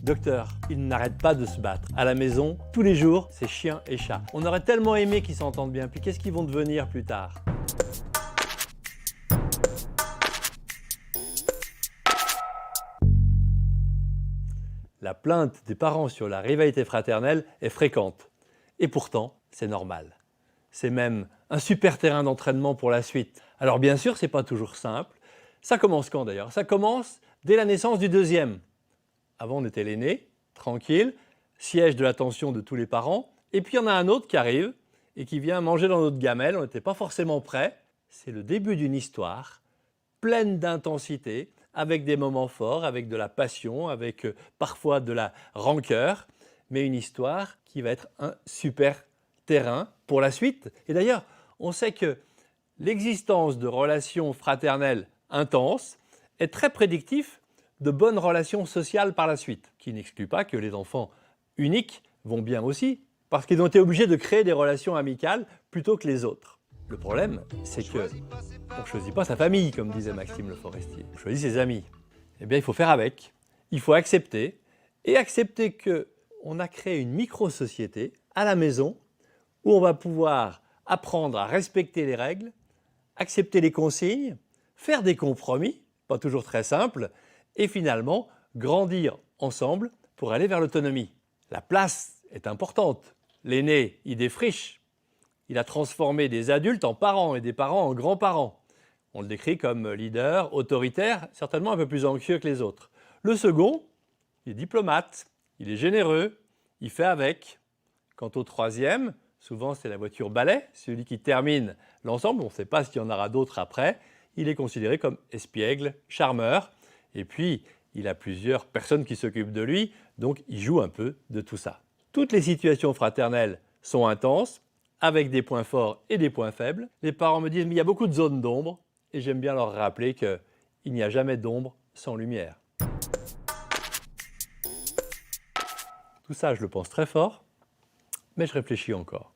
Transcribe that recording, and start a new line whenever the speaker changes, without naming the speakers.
Docteur, ils n'arrêtent pas de se battre. À la maison, tous les jours, c'est chien et chat. On aurait tellement aimé qu'ils s'entendent bien, puis qu'est-ce qu'ils vont devenir plus tard? La plainte des parents sur la rivalité fraternelle est fréquente. Et pourtant, c'est normal. C'est même un super terrain d'entraînement pour la suite. Alors bien sûr, ce n'est pas toujours simple. Ça commence quand d'ailleurs? Ça commence dès la naissance du deuxième. Avant, on était l'aîné, tranquille, siège de l'attention de tous les parents. Et puis, il y en a un autre qui arrive et qui vient manger dans notre gamelle. On n'était pas forcément prêts. C'est le début d'une histoire pleine d'intensité, avec des moments forts, avec de la passion, avec parfois de la rancœur, mais une histoire qui va être un super terrain pour la suite. Et d'ailleurs, on sait que l'existence de relations fraternelles intenses est très prédictif de bonnes relations sociales par la suite, qui n'exclut pas que les enfants uniques vont bien aussi, parce qu'ils ont été obligés de créer des relations amicales plutôt que les autres. Le problème, c'est qu'on ne choisit pas sa famille, comme disait Maxime Le Forestier. On choisit ses amis. Eh bien, il faut faire avec, il faut accepter, et accepter qu'on a créé une micro-société à la maison où on va pouvoir apprendre à respecter les règles, accepter les consignes, faire des compromis, pas toujours très simples, et finalement grandir ensemble pour aller vers l'autonomie. La place est importante. L'aîné, il défriche. Il a transformé des adultes en parents et des parents en grands-parents. On le décrit comme leader, autoritaire, certainement un peu plus anxieux que les autres. Le second, il est diplomate, il est généreux, il fait avec. Quant au troisième, souvent c'est la voiture balai, celui qui termine l'ensemble, on ne sait pas s'il y en aura d'autres après, il est considéré comme espiègle, charmeur, et puis il a plusieurs personnes qui s'occupent de lui, donc il joue un peu de tout ça. Toutes les situations fraternelles sont intenses, avec des points forts et des points faibles. Les parents me disent « mais il y a beaucoup de zones d'ombre » et j'aime bien leur rappeler qu'il n'y a jamais d'ombre sans lumière. Tout ça, je le pense très fort, mais je réfléchis encore.